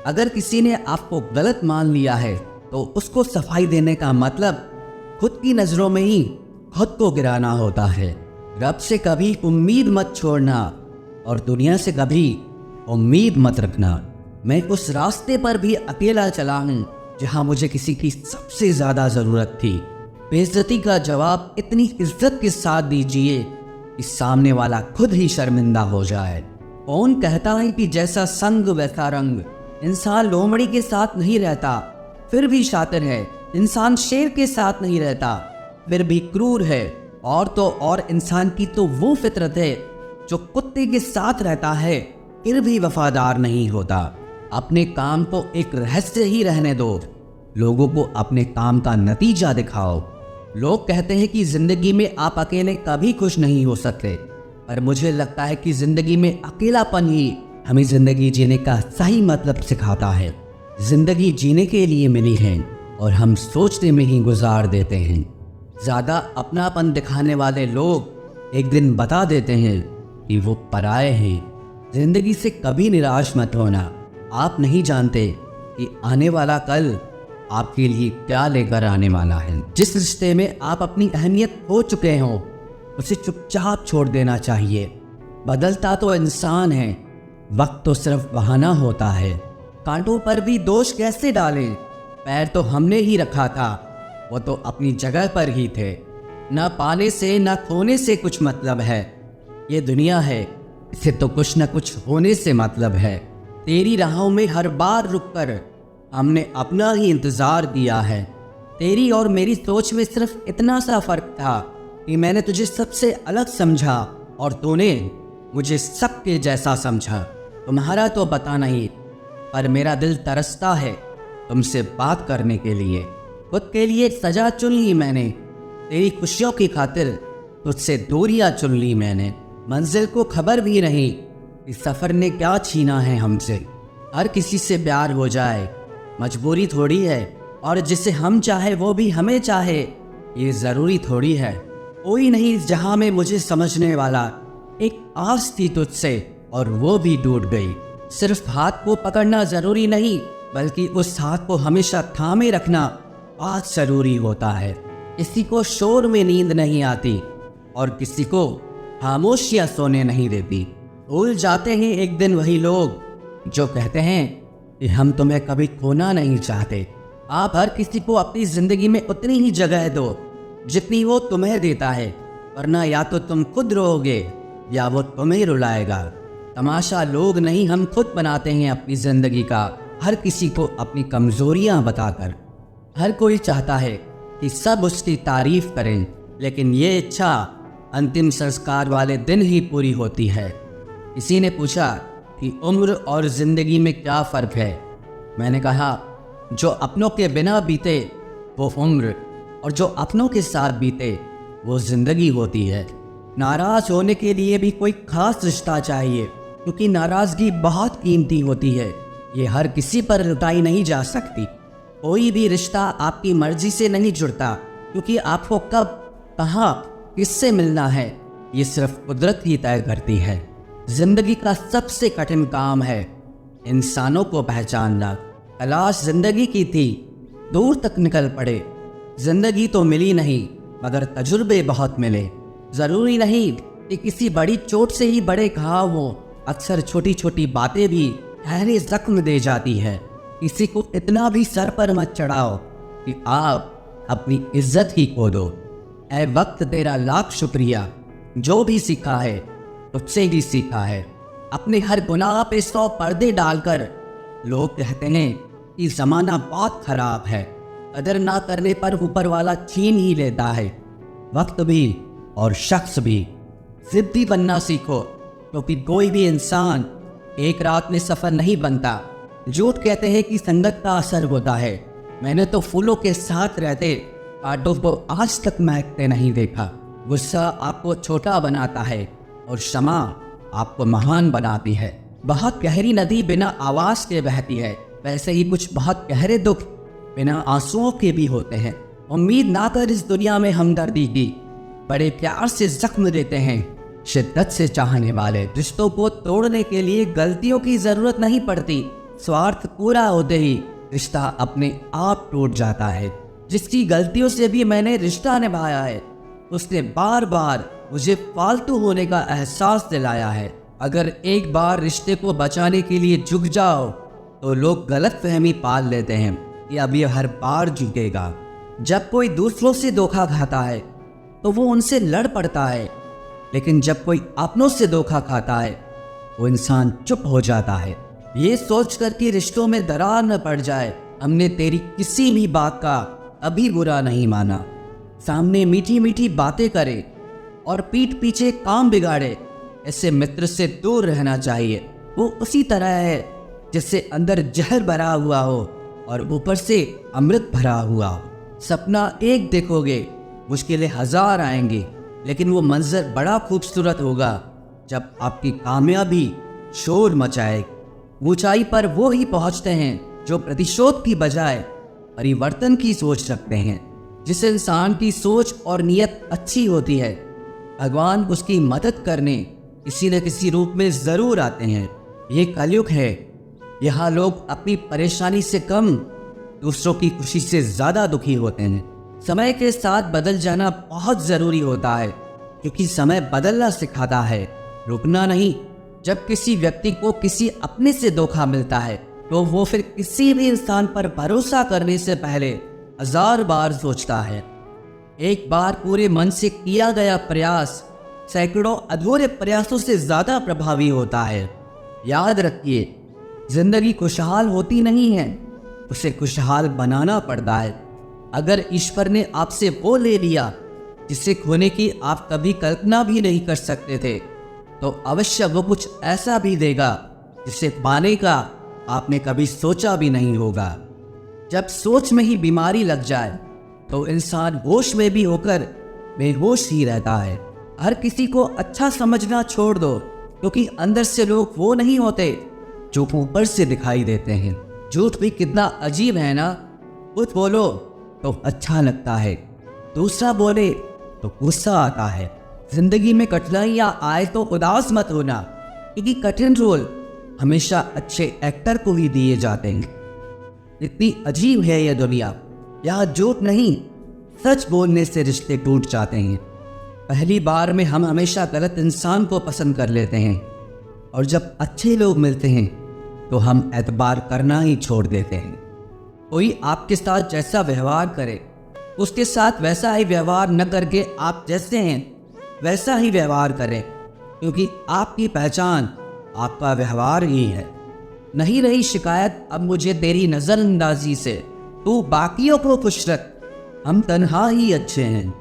अगर किसी ने आपको गलत मान लिया है तो उसको सफाई देने का मतलब खुद की नज़रों में ही खुद को गिराना होता है। रब से कभी उम्मीद मत छोड़ना और दुनिया से कभी उम्मीद मत रखना। मैं उस रास्ते पर भी अकेला चला हूँ जहाँ मुझे किसी की सबसे ज़्यादा ज़रूरत थी। बेइज्जती का जवाब इतनी इज्जत के साथ दीजिए कि सामने वाला खुद ही शर्मिंदा हो जाए। कौन कहता है कि जैसा संग वैसा रंग। इंसान लोमड़ी के साथ नहीं रहता फिर भी शातिर है। इंसान शेर के साथ नहीं रहता फिर भी क्रूर है। और तो और इंसान की तो वो फितरत है जो कुत्ते के साथ रहता है फिर भी वफादार नहीं होता। अपने काम को एक रहस्य ही रहने दो, लोगों को अपने काम का नतीजा दिखाओ। लोग कहते हैं कि जिंदगी में आप अकेले कभी खुश नहीं हो सकते, पर मुझे लगता है कि जिंदगी में अकेलापन ही हमें जिंदगी जीने का सही मतलब सिखाता है। जिंदगी जीने के लिए मिली है और हम सोचने में ही गुजार देते हैं। ज़्यादा अपनापन दिखाने वाले लोग एक दिन बता देते हैं कि वो पराए हैं। जिंदगी से कभी निराश मत होना। आप नहीं जानते कि आने वाला कल आपके लिए क्या लेकर आने वाला है। जिस रिश्ते में आप अपनी अहमियत खो चुके हो उसे चुपचाप छोड़ देना चाहिए। बदलता तो इंसान है, वक्त तो सिर्फ बहाना होता है। कांटों पर भी दोष कैसे डालें, पैर तो हमने ही रखा था, वो तो अपनी जगह पर ही थे। न पाने से न खोने से कुछ मतलब है। ये दुनिया है, इसे तो कुछ न कुछ होने से मतलब है। तेरी राहों में हर बार रुककर हमने अपना ही इंतज़ार दिया है। तेरी और मेरी सोच में सिर्फ इतना सा फ़र्क था कि मैंने तुझे सबसे अलग समझा और तूने मुझे सबके जैसा समझा। तुम्हारा तो पता नहीं, पर मेरा दिल तरसता है तुमसे बात करने के लिए। खुद के लिए सजा चुन ली मैंने, तेरी खुशियों की खातिर तुझसे दूरियां चुन ली मैंने। मंजिल को खबर भी नहीं कि सफ़र ने क्या छीना है हमसे। हर किसी से प्यार हो जाए मजबूरी थोड़ी है, और जिसे हम चाहे वो भी हमें चाहे ये ज़रूरी थोड़ी है। कोई नहीं जहाँ में मुझे समझने वाला, एक आस थी तुझसे और वो भी टूट गई। सिर्फ हाथ को पकड़ना ज़रूरी नहीं, बल्कि उस हाथ को हमेशा थामे रखना आज ज़रूरी होता है। किसी को शोर में नींद नहीं आती और किसी को खामोशियाँ सोने नहीं देती। भूल जाते हैं एक दिन वही लोग जो कहते हैं कि हम तुम्हें कभी खोना नहीं चाहते। आप हर किसी को अपनी ज़िंदगी में उतनी ही जगह दो जितनी वो तुम्हें देता है, वरना या तो तुम खुद रोओगे या वो तुम्हें रुलाएगा। तमाशा लोग नहीं, हम खुद बनाते हैं अपनी ज़िंदगी का, हर किसी को अपनी कमज़ोरियाँ बताकर। हर कोई चाहता है कि सब उसकी तारीफ़ करें, लेकिन ये इच्छा अंतिम संस्कार वाले दिन ही पूरी होती है। किसी ने पूछा कि उम्र और ज़िंदगी में क्या फ़र्क है। मैंने कहा, जो अपनों के बिना बीते वो उम्र, और जो अपनों के साथ बीते वो ज़िंदगी होती है। नाराज़ होने के लिए भी कोई ख़ास रिश्ता चाहिए, क्योंकि नाराज़गी बहुत कीमती होती है। ये हर किसी पर लुटाई नहीं जा सकती। कोई भी रिश्ता आपकी मर्ज़ी से नहीं जुड़ता, क्योंकि आपको कब, कहाँ, किससे मिलना है ये सिर्फ कुदरत ही तय करती है। ज़िंदगी का सबसे कठिन काम है इंसानों को पहचानना। तलाश ज़िंदगी की थी, दूर तक निकल पड़े। ज़िंदगी तो मिली नहीं, मगर तजुर्बे बहुत मिले। ज़रूरी नहीं कि किसी बड़ी चोट से ही बड़े घाव हों, अक्सर छोटी छोटी बातें भी गहरे जख्म दे जाती है। किसी को इतना भी सर पर मत चढ़ाओ कि आप अपनी इज्जत ही खो दो। ऐ वक्त तेरा लाख शुक्रिया, जो भी सीखा है तुझसे ही सीखा है। अपने हर गुनाह पे 100 पर्दे डालकर लोग कहते हैं कि ज़माना बहुत ख़राब है। कदर ना करने पर ऊपर वाला छीन ही लेता है, वक्त भी और शख्स भी। ज़िद्दी बनना सीखो, क्योंकि कोई भी इंसान एक रात में सफ़र नहीं बनता। झूठ कहते हैं कि संगत का असर होता है। मैंने तो फूलों के साथ रहते कांटों को आज तक महकते नहीं देखा। गुस्सा आपको छोटा बनाता है और क्षमा आपको महान बनाती है। बहुत गहरी नदी बिना आवाज़ के बहती है, वैसे ही कुछ बहुत गहरे दुख बिना आंसुओं के भी होते हैं। उम्मीद ना कर इस दुनिया में हमदर्दी की, बड़े प्यार से जख्म देते हैं शिद्दत से चाहने वाले। रिश्तों को तोड़ने के लिए गलतियों की ज़रूरत नहीं पड़ती, स्वार्थ पूरा होते ही रिश्ता अपने आप टूट जाता है। जिसकी गलतियों से भी मैंने रिश्ता निभाया है, उसने बार बार मुझे फालतू होने का एहसास दिलाया है। अगर एक बार रिश्ते को बचाने के लिए झुक जाओ तो लोग गलतफहमी पाल लेते हैं कि अब ये हर बार झुकेगा। जब कोई दूसरों से धोखा खाता है तो वो उनसे लड़ पड़ता है, लेकिन जब कोई अपनों से धोखा खाता है वो इंसान चुप हो जाता है। ये सोचकर कि रिश्तों में दरार न पड़ जाए, हमने तेरी किसी भी बात का अभी बुरा नहीं माना। सामने मीठी मीठी बातें करे और पीठ पीछे काम बिगाड़े, ऐसे मित्र से दूर रहना चाहिए। वो उसी तरह है जिससे अंदर जहर भरा हुआ हो और ऊपर से अमृत भरा हुआ हो। सपना एक देखोगे, मुश्किलें हजार आएंगी, लेकिन वो मंजर बड़ा खूबसूरत होगा जब आपकी कामयाबी शोर मचाएगी। ऊंचाई पर वो ही पहुंचते हैं जो प्रतिशोध की बजाय परिवर्तन की सोच रखते हैं। जिस इंसान की सोच और नीयत अच्छी होती है, भगवान उसकी मदद करने किसी न किसी रूप में ज़रूर आते हैं। ये कलयुग है, यहाँ लोग अपनी परेशानी से कम दूसरों की खुशी से ज़्यादा दुखी होते हैं। समय के साथ बदल जाना बहुत ज़रूरी होता है, क्योंकि समय बदलना सिखाता है, रुकना नहीं। जब किसी व्यक्ति को किसी अपने से धोखा मिलता है तो वो फिर किसी भी इंसान पर भरोसा करने से पहले हजार बार सोचता है। एक बार पूरे मन से किया गया प्रयास सैकड़ों अधूरे प्रयासों से ज़्यादा प्रभावी होता है। याद रखिए, जिंदगी खुशहाल होती नहीं है, उसे खुशहाल बनाना पड़ता है। अगर ईश्वर ने आपसे वो ले लिया जिसे खोने की आप कभी कल्पना भी नहीं कर सकते थे, तो अवश्य वो कुछ ऐसा भी देगा जिसे पाने का आपने कभी सोचा भी नहीं होगा। जब सोच में ही बीमारी लग जाए तो इंसान होश में भी होकर बेहोश ही रहता है। हर किसी को अच्छा समझना छोड़ दो, क्योंकि अंदर से लोग वो नहीं होते जो ऊपर से दिखाई देते हैं। झूठ भी कितना अजीब है ना। कुछ बोलो तो अच्छा लगता है, दूसरा बोले तो गुस्सा आता है। जिंदगी में कठिनाइयाँ आए तो उदास मत होना, क्योंकि कठिन रोल हमेशा अच्छे एक्टर को ही दिए जाते हैं। इतनी अजीब है यह दुनिया, यहाँ झूठ नहीं, सच बोलने से रिश्ते टूट जाते हैं। पहली बार में हम हमेशा गलत इंसान को पसंद कर लेते हैं, और जब अच्छे लोग मिलते हैं तो हम एतबार करना ही छोड़ देते हैं। कोई आपके साथ जैसा व्यवहार करे, उसके साथ वैसा ही व्यवहार न करके आप जैसे हैं वैसा ही व्यवहार करें, क्योंकि आपकी पहचान आपका व्यवहार ही है। नहीं रही शिकायत अब मुझे तेरी नज़रअंदाजी से, तू बाकियों को खुश रख, हम तन्हा ही अच्छे हैं।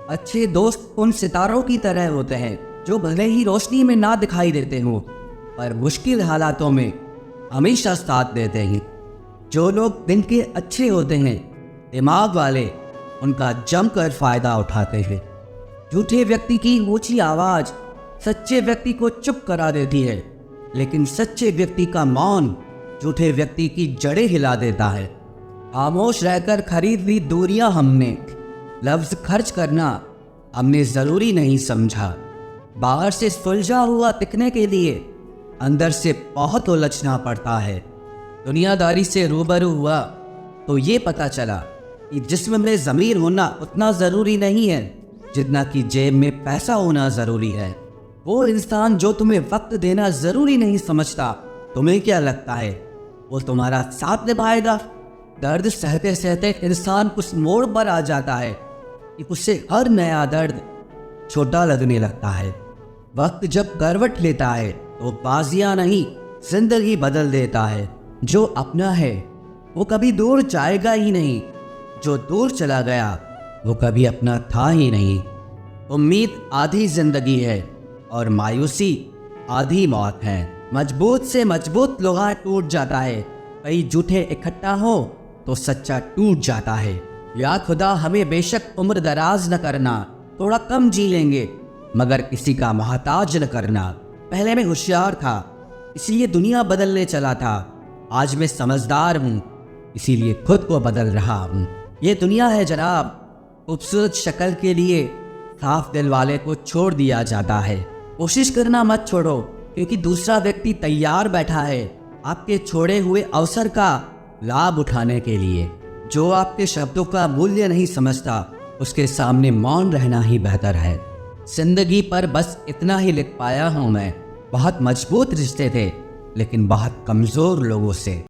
अच्छे दोस्त उन सितारों की तरह होते हैं जो भले ही रोशनी में ना दिखाई देते हो, पर मुश्किल हालातों में हमेशा साथ देते हैं। जो लोग दिन के अच्छे होते हैं, दिमाग वाले, उनका जमकर फ़ायदा उठाते हैं। झूठे व्यक्ति की ऊंची आवाज़ सच्चे व्यक्ति को चुप करा देती है, लेकिन सच्चे व्यक्ति का मौन झूठे व्यक्ति की जड़ें हिला देता है। खामोश रहकर खरीद ली दूरियां हमने, लफ्ज़ खर्च करना हमने ज़रूरी नहीं समझा। बाहर से सुलझा हुआ दिखने के लिए अंदर से बहुत उलझना पड़ता है। दुनियादारी से रूबरू हुआ तो ये पता चला कि जिस्म में ज़मीर होना उतना ज़रूरी नहीं है जितना कि जेब में पैसा होना ज़रूरी है। वो इंसान जो तुम्हें वक्त देना ज़रूरी नहीं समझता, तुम्हें क्या लगता है वो तुम्हारा साथ निभाएगा? दर्द सहते सहते इंसान उस मोड़ पर आ जाता है कि उसे हर नया दर्द छोटा लगने लगता है। वक्त जब करवट लेता है तो बाजियां नहीं, जिंदगी बदल देता है। जो अपना है वो कभी दूर जाएगा ही नहीं, जो दूर चला गया वो कभी अपना था ही नहीं। उम्मीद आधी जिंदगी है और मायूसी आधी मौत है। मजबूत से मजबूत लोहा टूट जाता है, कई झूठे इकट्ठा हो तो सच्चा टूट जाता है। या खुदा हमें बेशक उम्र दराज न करना, थोड़ा कम जी लेंगे मगर किसी का मोहताज न करना। पहले मैं होशियार था इसीलिए दुनिया बदलने चला था, आज मैं समझदार हूँ इसीलिए खुद को बदल रहा हूँ। ये दुनिया है जनाब, खूबसूरत शक्ल के लिए साफ दिल वाले को छोड़ दिया जाता है। कोशिश करना मत छोड़ो, क्योंकि दूसरा व्यक्ति तैयार बैठा है आपके छोड़े हुए अवसर का लाभ उठाने के लिए। जो आपके शब्दों का मूल्य नहीं समझता, उसके सामने मौन रहना ही बेहतर है। जिंदगी पर बस इतना ही लिख पाया हूँ मैं, बहुत मजबूत रिश्ते थे लेकिन बहुत कमज़ोर लोगों से।